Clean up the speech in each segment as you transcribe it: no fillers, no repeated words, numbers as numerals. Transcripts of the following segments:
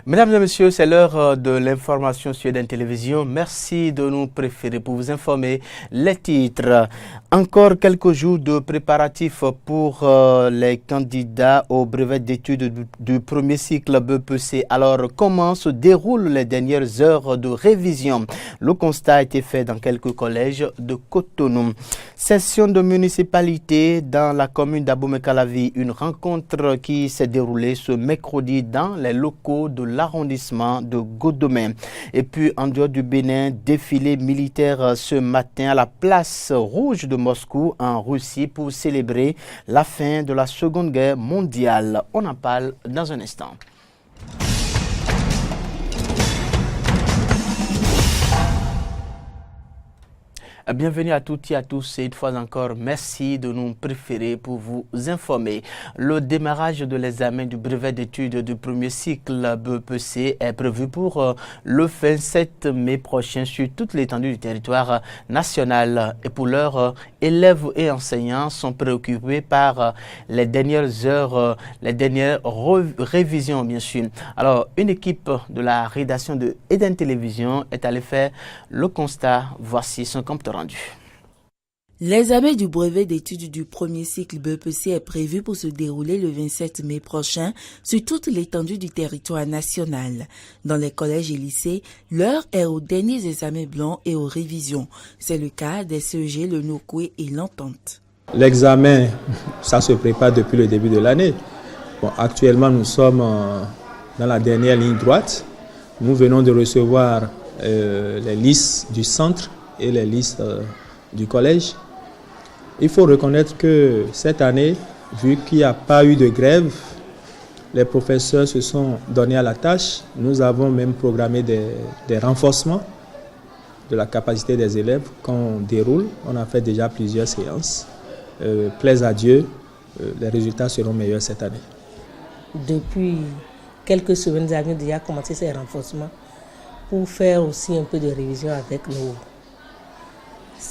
Mesdames et messieurs, c'est l'heure de l'information sur Eden Télévision. Merci de nous préférer pour vous informer. Les titres. Encore quelques jours de préparatifs pour les candidats au brevet d'études du premier cycle BEPC. Alors, comment se déroulent les dernières heures de révision? Le constat a été fait dans quelques collèges de Cotonou. Session de municipalité dans la commune d'Abomey-Calavi. Une rencontre qui s'est déroulée ce mercredi dans les locaux de l'arrondissement de Godomé. Et puis, en dehors du Bénin, défilé militaire ce matin à la place rouge de Moscou en Russie pour célébrer la fin de la Seconde Guerre mondiale. On en parle dans un instant. Bienvenue à toutes et à tous et une fois encore, merci de nous préférer pour vous informer. Le démarrage de l'examen du brevet d'études du premier cycle BEPC est prévu pour le 27 mai prochain sur toute l'étendue du territoire national. Et pour l'heure, élèves et enseignants sont préoccupés par les dernières heures, les dernières révisions bien sûr. Alors, une équipe de la rédaction de Eden Télévision est allée faire le constat. Voici son compte rendu. L'examen du brevet d'études du premier cycle BEPC est prévu pour se dérouler le 27 mai prochain sur toute l'étendue du territoire national. Dans les collèges et lycées, l'heure est aux derniers examens blancs et aux révisions. C'est le cas des CEG, le Nokoué et l'Entente. L'examen, ça se prépare depuis le début de l'année. Bon, actuellement, nous sommes dans la dernière ligne droite. Nous venons de recevoir les listes du centre et les listes du collège. Il faut reconnaître que cette année, vu qu'il n'y a pas eu de grève, les professeurs se sont donnés à la tâche. Nous avons même programmé des renforcements de la capacité des élèves qu'on déroule. On a fait déjà plusieurs séances. Plaise à Dieu, les résultats seront meilleurs cette année. Depuis quelques semaines, nous avons déjà commencé ces renforcements pour faire aussi un peu de révision avec nos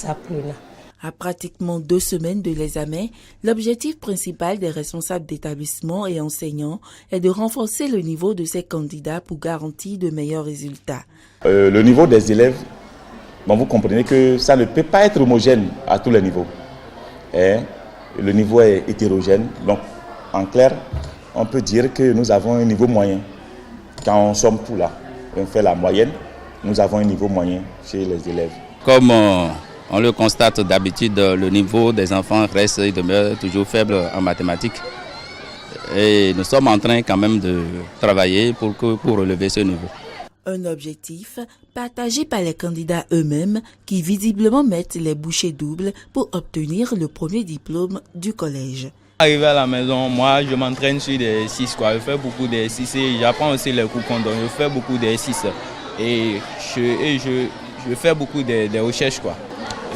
apprenants. À pratiquement 2 semaines de l'examen, l'objectif principal des responsables d'établissement et enseignants est de renforcer le niveau de ces candidats pour garantir de meilleurs résultats. Le niveau des élèves, bon, vous comprenez que ça ne peut pas être homogène à tous les niveaux. Le niveau est hétérogène. Donc, en clair, on peut dire que nous avons un niveau moyen. Quand on somme tout là, on fait la moyenne, nous avons un niveau moyen chez les élèves. Comme on le constate d'habitude, le niveau des enfants reste et demeure toujours faible en mathématiques. Et nous sommes en train quand même de travailler pour relever ce niveau. Un objectif partagé par les candidats eux-mêmes qui visiblement mettent les bouchées doubles pour obtenir le premier diplôme du collège. Arrivé à la maison, moi je m'entraîne sur des 6 Je fais beaucoup des 6 et j'apprends aussi les coups qu'on donne. Je fais beaucoup des 6 et je fais beaucoup de recherches quoi.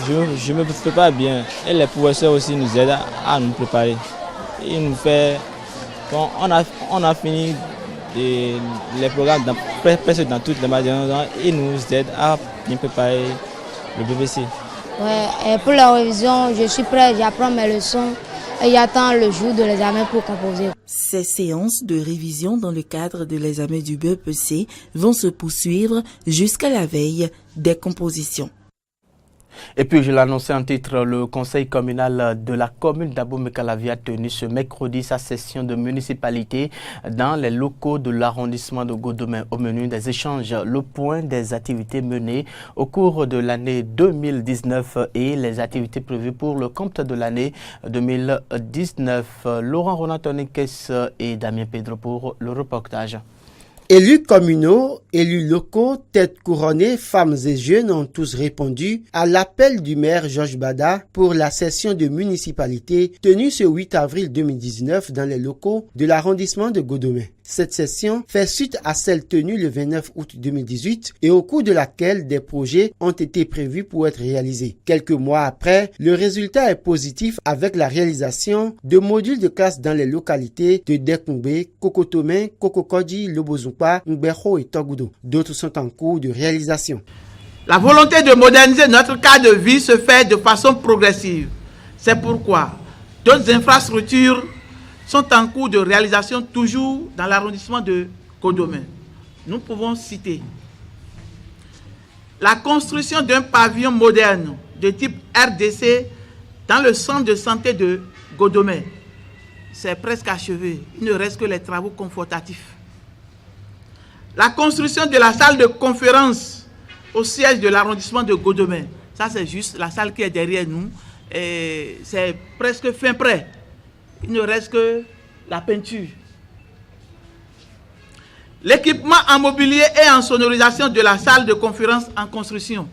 Je me prépare bien et les professeurs aussi nous aident à nous préparer. Ils nous fait, bon, on a fini les programmes presque dans toutes les matières. Ils nous aident à bien préparer le BEPC. Ouais, pour la révision, je suis prêt, j'apprends mes leçons et j'attends le jour de l'examen pour composer. Ces séances de révision dans le cadre de l'examen du BEPC vont se poursuivre jusqu'à la veille des compositions. Et puis, je l'annonçais en titre, le conseil communal de la commune d'Abomey-Calavi a tenu ce mercredi sa session de municipalité dans les locaux de l'arrondissement de Godomé. Au menu des échanges, le point des activités menées au cours de l'année 2019 et les activités prévues pour le compte de l'année 2019. Laurent Ronatonekes et Damien Pedro pour le reportage. Élus communaux, élus locaux, têtes couronnées, femmes et jeunes ont tous répondu à l'appel du maire Georges Bada pour la session de municipalité tenue ce 8 avril 2019 dans les locaux de l'arrondissement de Godomé. Cette session fait suite à celle tenue le 29 août 2018 et au cours de laquelle des projets ont été prévus pour être réalisés. Quelques mois après, le résultat est positif avec la réalisation de modules de classe dans les localités de Dekoumbe, Kokotomé, Kokokodji, Lobozumpa, Ngbeho et Togudo. D'autres sont en cours de réalisation. La volonté de moderniser notre cadre de vie se fait de façon progressive. C'est pourquoi d'autres infrastructures sont en cours de réalisation toujours dans l'arrondissement de Godomé. nous pouvons citer la construction d'un pavillon moderne de type RDC dans le centre de santé de Godomé. C'est presque achevé. Il ne reste que les travaux confortatifs. La construction de la salle de conférence au siège de l'arrondissement de Godomé. Ça, c'est juste la salle qui est derrière nous. Et c'est presque fin prêt. Il ne reste que la peinture. L'équipement en mobilier et en sonorisation de la salle de conférence en construction.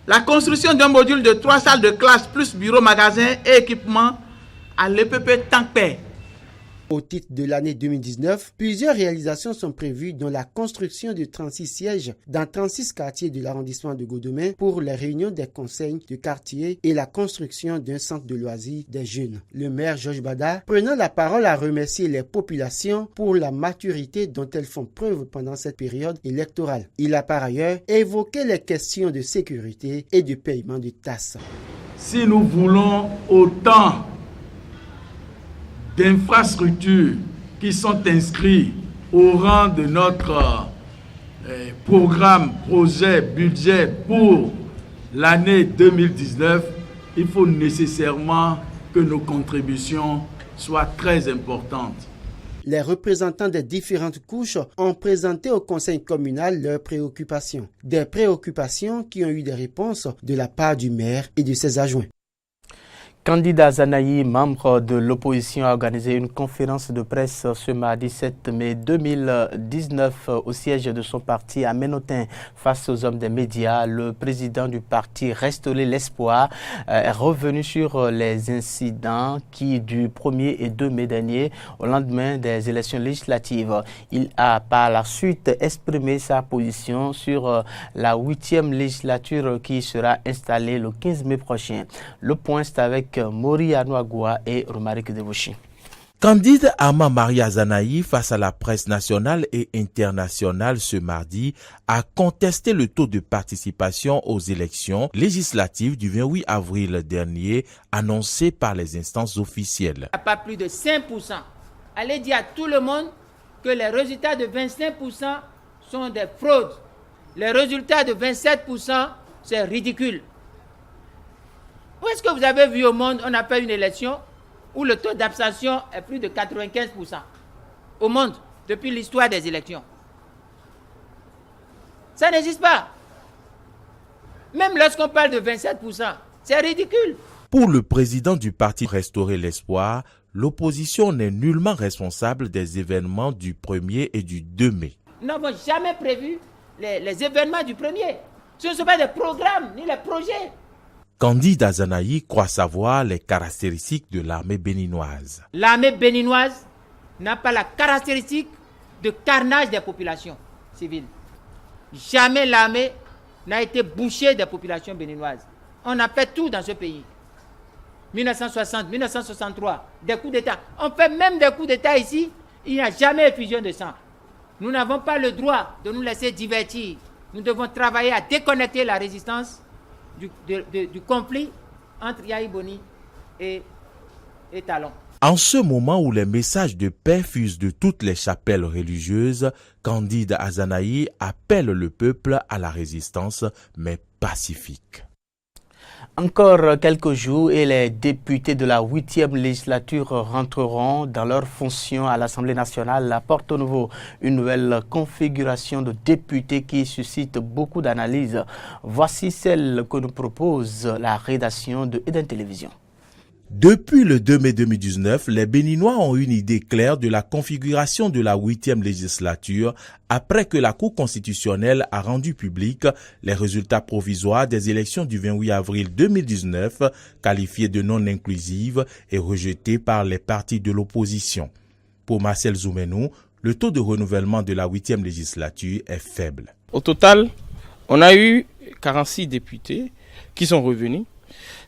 La construction d'un module de 3 salles de classe plus bureau, magasin et équipement à l'EPP Tankpé. Au titre de l'année 2019, plusieurs réalisations sont prévues, dont la construction de 36 sièges dans 36 quartiers de l'arrondissement de Godomé pour les réunions des conseils de quartier et la construction d'un centre de loisirs des jeunes. Le maire Georges Bada, prenant la parole, a remercié les populations pour la maturité dont elles font preuve pendant cette période électorale. Il a par ailleurs évoqué les questions de sécurité et de paiement de tasses. Si nous voulons autant d'infrastructures qui sont inscrits au rang de notre programme, projet, budget pour l'année 2019, il faut nécessairement que nos contributions soient très importantes. Les représentants des différentes couches ont présenté au conseil communal leurs préoccupations. Des préoccupations qui ont eu des réponses de la part du maire et de ses adjoints. Candide Azanahi, membre de l'opposition, a organisé une conférence de presse ce mardi 7 mai 2019 au siège de son parti à Ménotin. Face aux hommes des médias, le président du parti Restaurer l'Espoir est revenu sur les incidents qui, du 1er et 2 mai dernier, au lendemain des élections législatives, il a par la suite exprimé sa position sur la 8e législature qui sera installée le 15 mai prochain. Le point, c'est avec Mori Anouagoua et Romaric Devoshi. Candide Ama Maria Azanahi, face à la presse nationale et internationale ce mardi, a contesté le taux de participation aux élections législatives du 28 avril dernier annoncé par les instances officielles. Il n'y a pas plus de 5%. Allez dire à tout le monde que les résultats de 25% sont des fraudes. Les résultats de 27%, c'est ridicule. Où est-ce que vous avez vu au monde, on a fait une élection où le taux d'abstention est plus de 95% au monde depuis l'histoire des élections? Ça n'existe pas. Même lorsqu'on parle de 27%, c'est ridicule. Pour le président du parti Restaurer l'Espoir, l'opposition n'est nullement responsable des événements du 1er et du 2 mai. Nous n'avons jamais prévu les événements du 1er. Ce ne sont pas des programmes ni les projets. Candide Azanahi croit savoir les caractéristiques de l'armée béninoise. L'armée béninoise n'a pas la caractéristique de carnage des populations civiles. Jamais l'armée n'a été bouchée des populations béninoises. On a fait tout dans ce pays. 1960, 1963, des coups d'État. On fait même des coups d'État ici, il n'y a jamais effusion de sang. Nous n'avons pas le droit de nous laisser divertir. Nous devons travailler à déconnecter la résistance du conflit entre Yahi Boni et Talon. En ce moment où les messages de paix fusent de toutes les chapelles religieuses, Candide Azanahi appelle le peuple à la résistance, mais pacifique. Encore quelques jours et les députés de la 8e législature rentreront dans leurs fonctions à l'Assemblée nationale à Porto Novo. Une nouvelle configuration de députés qui suscite beaucoup d'analyses. Voici celle que nous propose la rédaction de Eden Télévision. Depuis le 2 mai 2019, les Béninois ont une idée claire de la configuration de la 8e législature après que la Cour constitutionnelle a rendu public les résultats provisoires des élections du 28 avril 2019, qualifiés de non inclusives et rejetés par les partis de l'opposition. Pour Marcel Zoumenou, le taux de renouvellement de la 8e législature est faible. Au total, on a eu 46 députés qui sont revenus.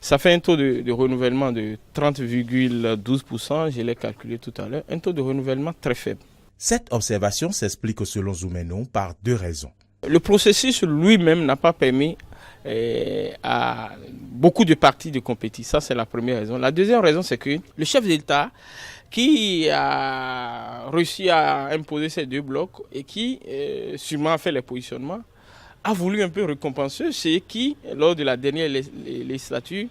Ça fait un taux de renouvellement de 30,12%, je l'ai calculé tout à l'heure, un taux de renouvellement très faible. Cette observation s'explique selon Zoumenou par 2 raisons. Le processus lui-même n'a pas permis à beaucoup de partis de compétir, ça c'est la première raison. La deuxième raison, c'est que le chef de l'État qui a réussi à imposer ces 2 blocs et qui sûrement a fait les positionnements, a voulu un peu récompenser ceux qui, lors de la dernière législature,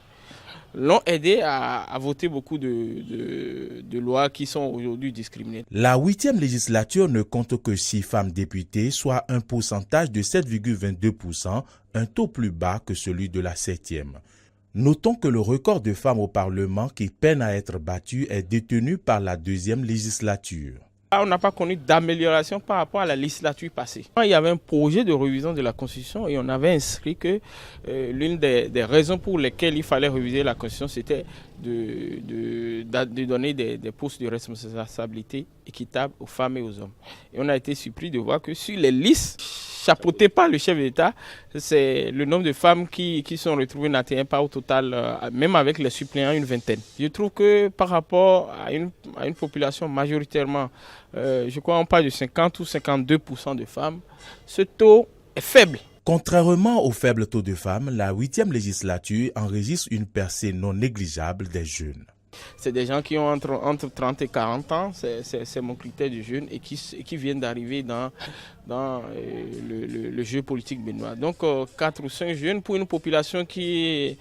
l'ont aidé à voter beaucoup de lois qui sont aujourd'hui discriminées. La 8e législature ne compte que 6 femmes députées, soit un pourcentage de 7,22%, un taux plus bas que celui de la 7e. Notons que le record de femmes au Parlement qui peine à être battu est détenu par la 2e législature. On n'a pas connu d'amélioration par rapport à la législature passée. Il y avait un projet de révision de la Constitution et on avait inscrit que l'une des raisons pour lesquelles il fallait réviser la Constitution, c'était de donner des postes de responsabilité équitables aux femmes et aux hommes. Et on a été surpris de voir que sur les listes chapeautées par le chef d'État, c'est le nombre de femmes qui sont retrouvées n'atteint pas au total, même avec les suppléants, une vingtaine. Je trouve que par rapport à une population majoritairement, je crois on parle de 50 ou 52% de femmes, ce taux est faible. Contrairement au faible taux de femmes, la 8e législature enregistre une percée non négligeable des jeunes. C'est des gens qui ont entre 30 et 40 ans, c'est mon critère de jeune, et qui viennent d'arriver dans le jeu politique béninois. Donc 4 ou 5 jeunes pour une population qui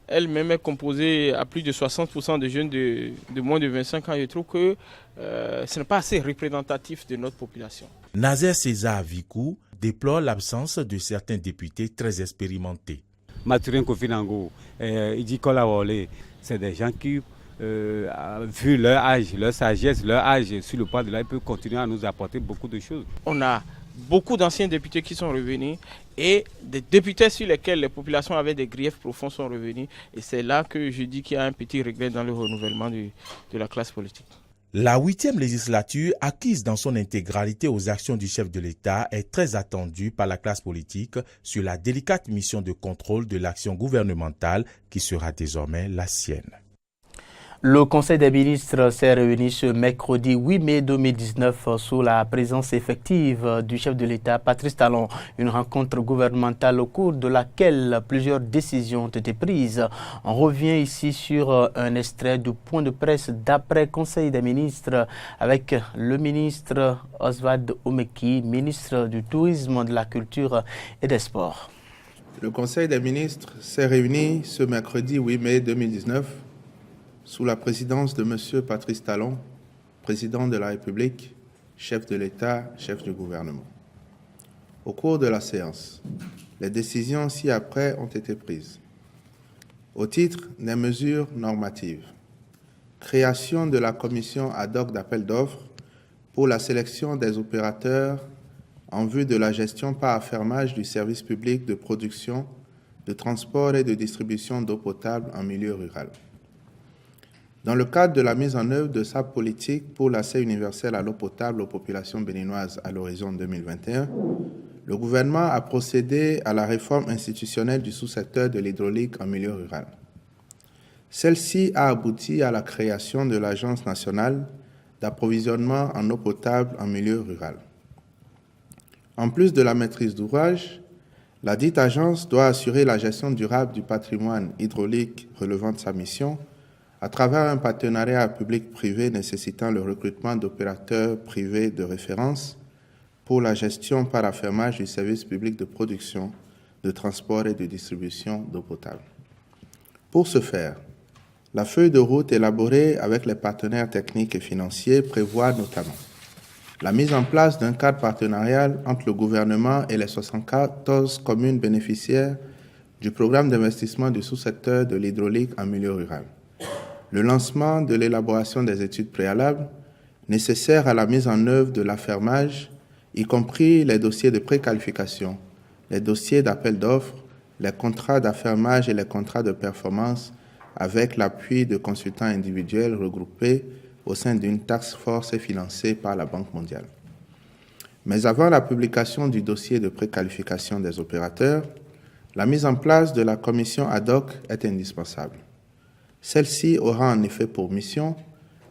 elle-même est composée à plus de 60% de jeunes de moins de 25 ans. Je trouve que ce n'est pas assez représentatif de notre population. Nazer César Vikou déplore l'absence de certains députés très expérimentés. Mathurin Kofi Nango, Idi Kolawole, c'est des gens qui, vu leur âge, leur sagesse, leur âge sur le point de là, ils peuvent continuer à nous apporter beaucoup de choses. On a beaucoup d'anciens députés qui sont revenus et des députés sur lesquels les populations avaient des griefs profonds sont revenus. Et c'est là que je dis qu'il y a un petit regret dans le renouvellement de la classe politique. La 8e législature, acquise dans son intégralité aux actions du chef de l'État, est très attendue par la classe politique sur la délicate mission de contrôle de l'action gouvernementale qui sera désormais la sienne. Le Conseil des ministres s'est réuni ce mercredi 8 mai 2019 sous la présence effective du chef de l'État, Patrice Talon. Une rencontre gouvernementale au cours de laquelle plusieurs décisions ont été prises. On revient ici sur un extrait du point de presse d'après Conseil des ministres avec le ministre Oswald Omeki, ministre du Tourisme, de la Culture et des Sports. Le Conseil des ministres s'est réuni ce mercredi 8 mai 2019 sous la présidence de M. Patrice Talon, président de la République, chef de l'État, chef du gouvernement. Au cours de la séance, les décisions ci-après ont été prises. Au titre des mesures normatives, création de la commission ad hoc d'appel d'offres pour la sélection des opérateurs en vue de la gestion par affermage du service public de production, de transport et de distribution d'eau potable en milieu rural. Dans le cadre de la mise en œuvre de sa politique pour l'accès universel à l'eau potable aux populations béninoises à l'horizon 2021, le gouvernement a procédé à la réforme institutionnelle du sous-secteur de l'hydraulique en milieu rural. Celle-ci a abouti à la création de l'Agence nationale d'approvisionnement en eau potable en milieu rural. En plus de la maîtrise d'ouvrage, la dite agence doit assurer la gestion durable du patrimoine hydraulique relevant de sa mission à travers un partenariat public-privé nécessitant le recrutement d'opérateurs privés de référence pour la gestion par affermage du service public de production, de transport et de distribution d'eau potable. Pour ce faire, la feuille de route élaborée avec les partenaires techniques et financiers prévoit notamment la mise en place d'un cadre partenarial entre le gouvernement et les 74 communes bénéficiaires du programme d'investissement du sous-secteur de l'hydraulique en milieu rural, le lancement de l'élaboration des études préalables nécessaires à la mise en œuvre de l'affermage, y compris les dossiers de préqualification, les dossiers d'appel d'offres, les contrats d'affermage et les contrats de performance avec l'appui de consultants individuels regroupés au sein d'une task force financée par la Banque mondiale. Mais avant la publication du dossier de préqualification des opérateurs, la mise en place de la commission ad hoc est indispensable. Celle-ci aura en effet pour mission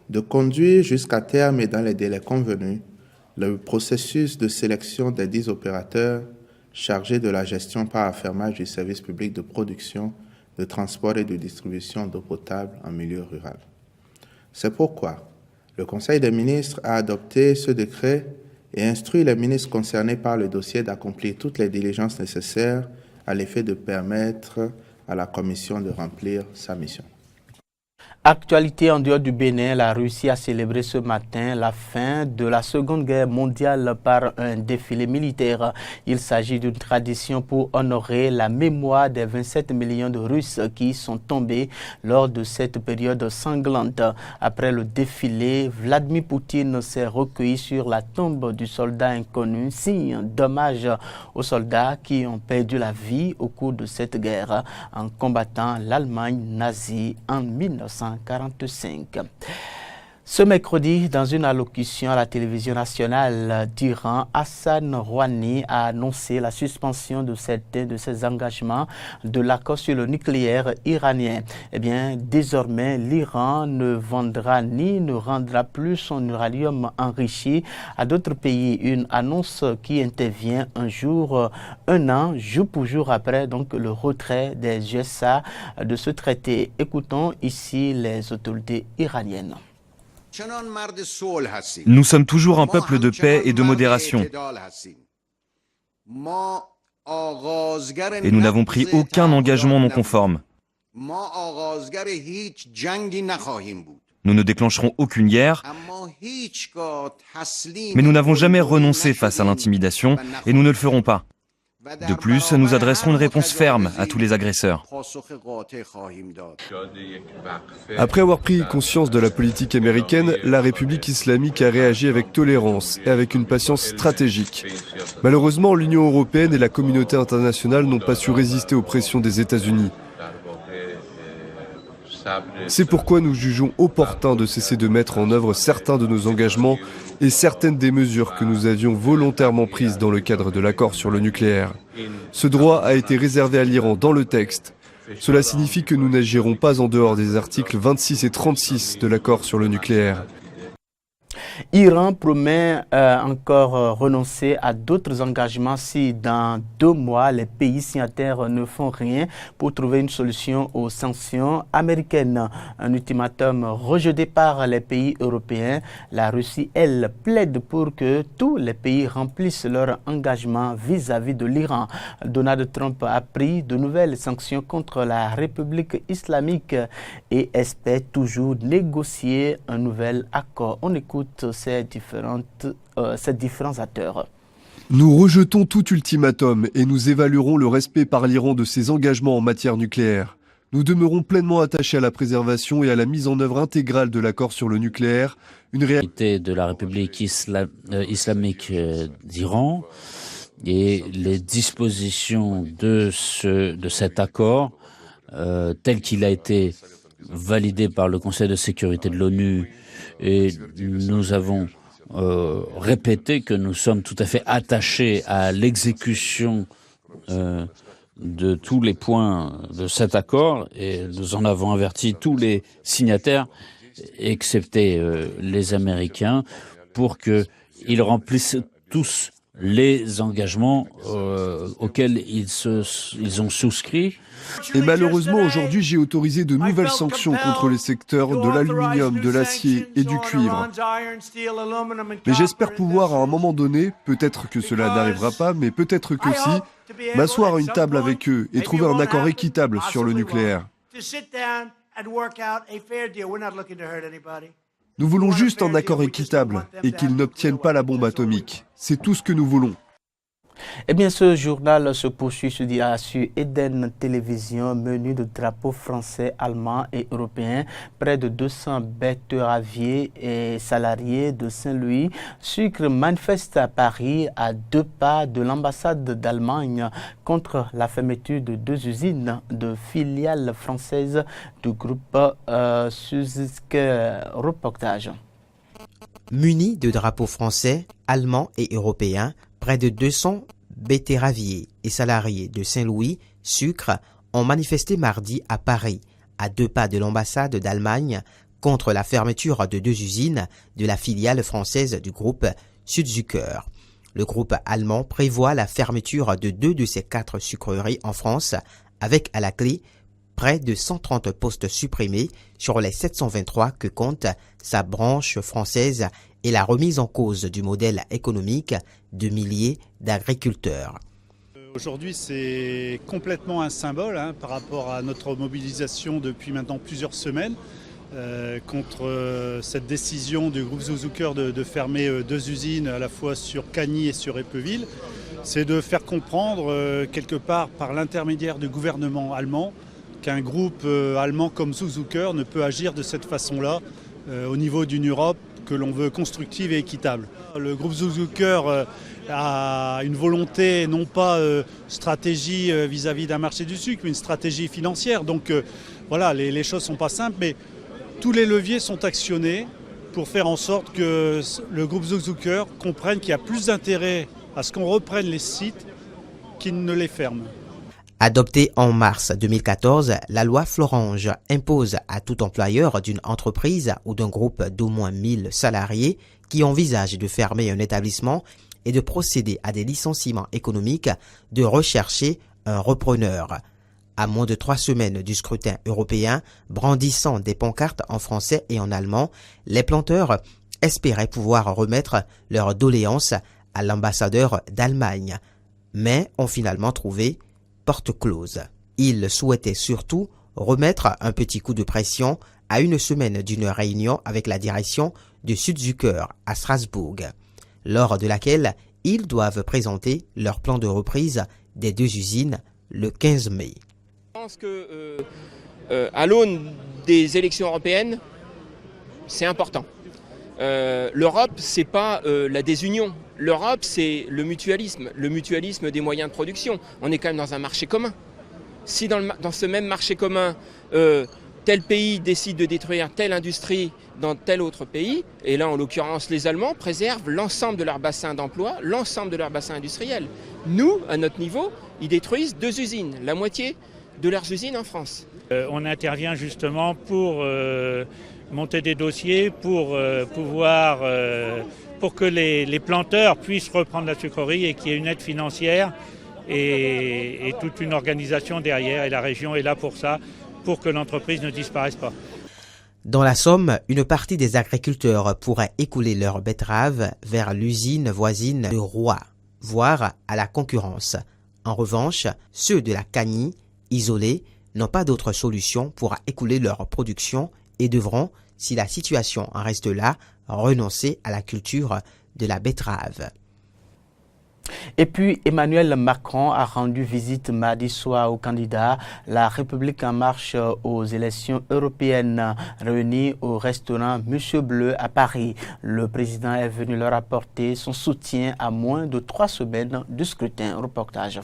de conduire jusqu'à terme et dans les délais convenus le processus de sélection des 10 opérateurs chargés de la gestion par affermage du service public de production, de transport et de distribution d'eau potable en milieu rural. C'est pourquoi Le Conseil des ministres a adopté ce décret et instruit les ministres concernés par le dossier d'accomplir toutes les diligences nécessaires à l'effet de permettre à la Commission de remplir sa mission. Actualité en dehors du Bénin, la Russie a célébré ce matin la fin de la Seconde Guerre mondiale par un défilé militaire. Il s'agit d'une tradition pour honorer la mémoire des 27 millions de Russes qui sont tombés lors de cette période sanglante. Après le défilé, Vladimir Poutine s'est recueilli sur la tombe du soldat inconnu, signe d'hommage aux soldats qui ont perdu la vie au cours de cette guerre en combattant l'Allemagne nazie en 1945. Ce mercredi, dans une allocution à la télévision nationale d'Iran, Hassan Rouhani a annoncé la suspension de certains de ses engagements de l'accord sur le nucléaire iranien. Eh bien, désormais, l'Iran ne vendra ni ne rendra plus son uranium enrichi à d'autres pays. Une annonce qui intervient un an, jour pour jour après donc le retrait des USA de ce traité. Écoutons ici les autorités iraniennes. Nous sommes toujours un peuple de paix et de modération. Et nous n'avons pris aucun engagement non conforme. Nous ne déclencherons aucune guerre, mais nous n'avons jamais renoncé face à l'intimidation et nous ne le ferons pas. De plus, nous adresserons une réponse ferme à tous les agresseurs. Après avoir pris conscience de la politique américaine, la République islamique a réagi avec tolérance et avec une patience stratégique. Malheureusement, l'Union européenne et la communauté internationale n'ont pas su résister aux pressions des États-Unis. C'est pourquoi nous jugeons opportun de cesser de mettre en œuvre certains de nos engagements et certaines des mesures que nous avions volontairement prises dans le cadre de l'accord sur le nucléaire. Ce droit a été réservé à l'Iran dans le texte. Cela signifie que nous n'agirons pas en dehors des articles 26 et 36 de l'accord sur le nucléaire. Iran promet encore renoncer à d'autres engagements si dans 2 mois les pays signataires ne font rien pour trouver une solution aux sanctions américaines. Un ultimatum rejeté par les pays européens. La Russie, elle, plaide pour que tous les pays remplissent leurs engagements vis-à-vis de l'Iran. Donald Trump a pris de nouvelles sanctions contre la République islamique et espère toujours négocier un nouvel accord. On écoute ces différents acteurs. Nous rejetons tout ultimatum et nous évaluerons le respect par l'Iran de ses engagements en matière nucléaire. Nous demeurons pleinement attachés à la préservation et à la mise en œuvre intégrale de l'accord sur le nucléaire. Une réalité de la République islamique d'Iran et les dispositions de cet accord tel qu'il a été validé par le Conseil de sécurité de l'ONU. Et nous avons répété que nous sommes tout à fait attachés à l'exécution de tous les points de cet accord et nous en avons averti tous les signataires, excepté les Américains, pour qu'ils remplissent tous les engagements auxquels ils ont souscrit. Et malheureusement, aujourd'hui, j'ai autorisé de nouvelles sanctions contre les secteurs de l'aluminium, de l'acier et du cuivre. Mais j'espère pouvoir, à un moment donné, peut-être que cela n'arrivera pas, mais peut-être que si, m'asseoir à une table avec eux et trouver un accord équitable sur le nucléaire. Nous voulons juste un accord équitable et qu'ils n'obtiennent pas la bombe atomique. C'est tout ce que nous voulons. Eh bien, ce journal se poursuit sur Eden Télévision, menu de drapeaux français, allemands et européens. Près de 200 betteraviers et salariés de Saint-Louis Sucre manifestent à Paris à 2 pas de l'ambassade d'Allemagne contre la fermeture de 2 usines de filiales françaises du groupe Suzuki Reportage. Munis de drapeaux français, allemands et européens, près de 200 betteraviers et salariés de Saint-Louis Sucre ont manifesté mardi à Paris, à 2 pas de l'ambassade d'Allemagne, contre la fermeture de 2 usines de la filiale française du groupe Südzucker. Le groupe allemand prévoit la fermeture de 2 de ses 4 sucreries en France, avec à la clé près de 130 postes supprimés sur les 723 que compte sa branche française et la remise en cause du modèle économique de milliers d'agriculteurs. Aujourd'hui, c'est complètement un symbole par rapport à notre mobilisation depuis maintenant plusieurs semaines contre cette décision du groupe Zucker de fermer 2 usines à la fois sur Cagny et sur Eppeville. C'est de faire comprendre quelque part par l'intermédiaire du gouvernement allemand qu'un groupe allemand comme Zucker ne peut agir de cette façon-là au niveau d'une Europe que l'on veut constructive et équitable. Le groupe Zucker a une volonté, non pas stratégie vis-à-vis d'un marché du sucre, mais une stratégie financière. Donc voilà, les choses ne sont pas simples, mais tous les leviers sont actionnés pour faire en sorte que le groupe Zucker comprenne qu'il y a plus d'intérêt à ce qu'on reprenne les sites qu'il ne les ferme. Adoptée en mars 2014, la loi Florange impose à tout employeur d'une entreprise ou d'un groupe d'au moins 1000 salariés qui envisage de fermer un établissement et de procéder à des licenciements économiques de rechercher un repreneur. À moins de 3 semaines du scrutin européen, brandissant des pancartes en français et en allemand, les planteurs espéraient pouvoir remettre leurs doléances à l'ambassadeur d'Allemagne, mais ont finalement trouvé porte close. Ils souhaitaient surtout remettre un petit coup de pression à une semaine d'une réunion avec la direction de Südzucker à Strasbourg, lors de laquelle ils doivent présenter leur plan de reprise des 2 usines le 15 mai. Je pense que à l'aune des élections européennes, c'est important. L'Europe, c'est pas la désunion. L'Europe, c'est le mutualisme des moyens de production. On est quand même dans un marché commun. Si dans ce même marché commun, tel pays décide de détruire telle industrie dans tel autre pays, et là en l'occurrence les Allemands préservent l'ensemble de leur bassin d'emploi, l'ensemble de leur bassin industriel. Nous, à notre niveau, ils détruisent 2 usines, la moitié de leurs usines en France. On intervient justement pour monter des dossiers, pour que les planteurs puissent reprendre la sucrerie et qu'il y ait une aide financière et toute une organisation derrière. Et la région est là pour ça, pour que l'entreprise ne disparaisse pas. Dans la Somme, une partie des agriculteurs pourrait écouler leurs betteraves vers l'usine voisine de Roy, voire à la concurrence. En revanche, ceux de la Cagny, isolés, n'ont pas d'autre solution pour écouler leur production et devront, si la situation en reste là, renoncer à la culture de la betterave. Et puis, Emmanuel Macron a rendu visite mardi soir aux candidats La République en marche aux élections européennes réunis au restaurant Monsieur Bleu à Paris. Le président est venu leur apporter son soutien à moins de 3 semaines du scrutin. Reportage.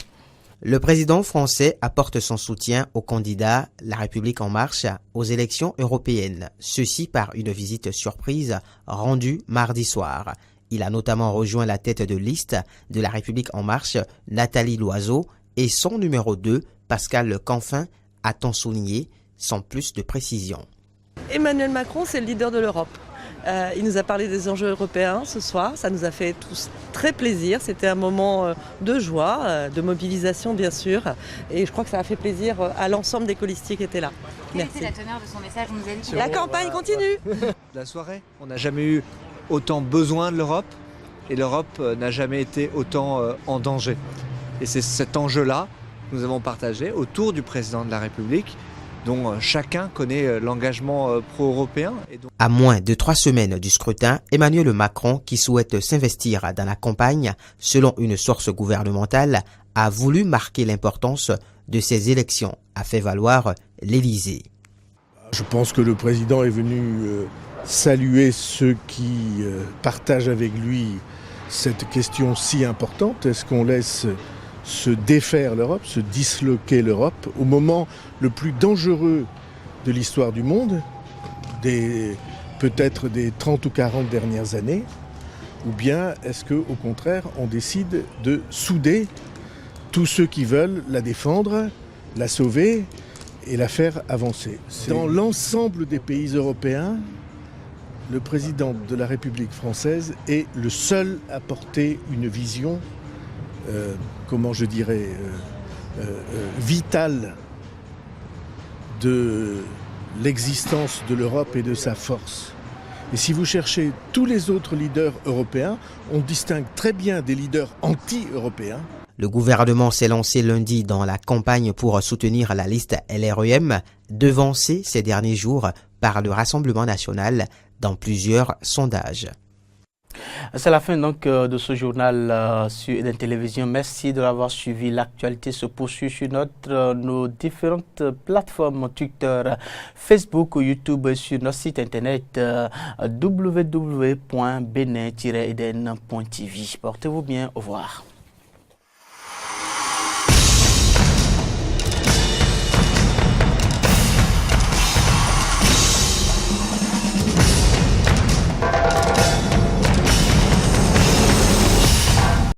Le président français apporte son soutien aux candidats La République en marche aux élections européennes, ceci par une visite surprise rendue mardi soir. Il a notamment rejoint la tête de liste de La République en marche, Nathalie Loiseau, et son numéro 2, Pascal Canfin, a-t-on souligné, sans plus de précision. Emmanuel Macron, c'est le leader de l'Europe. Il nous a parlé des enjeux européens ce soir, ça nous a fait tous très plaisir, c'était un moment de joie, de mobilisation bien sûr, et je crois que ça a fait plaisir à l'ensemble des colistiers qui étaient là. Quelle était la teneur de son message? La campagne continue. La soirée, on n'a jamais eu autant besoin de l'Europe, et l'Europe n'a jamais été autant en danger. Et c'est cet enjeu-là que nous avons partagé autour du président de la République, dont chacun connaît l'engagement pro-européen. À moins de 3 semaines du scrutin, Emmanuel Macron, qui souhaite s'investir dans la campagne, selon une source gouvernementale, a voulu marquer l'importance de ces élections, a fait valoir l'Élysée. Je pense que le président est venu saluer ceux qui partagent avec lui cette question si importante. Est-ce qu'on laisse se défaire l'Europe, se disloquer l'Europe au moment le plus dangereux de l'histoire du monde, peut-être des 30 ou 40 dernières années, ou bien est-ce qu'au contraire on décide de souder tous ceux qui veulent la défendre, la sauver et la faire avancer. Dans l'ensemble des pays européens, le président de la République française est le seul à porter une vision vitale de l'existence de l'Europe et de sa force. Et si vous cherchez tous les autres leaders européens, on distingue très bien des leaders anti-européens. Le gouvernement s'est lancé lundi dans la campagne pour soutenir la liste LREM, devancée ces derniers jours par le Rassemblement national dans plusieurs sondages. C'est la fin donc de ce journal sur Eden Télévision. Merci de l'avoir suivi. L'actualité se poursuit sur nos différentes plateformes Twitter, Facebook ou YouTube, sur notre site internet www.benin-eden.tv. Portez-vous bien. Au revoir.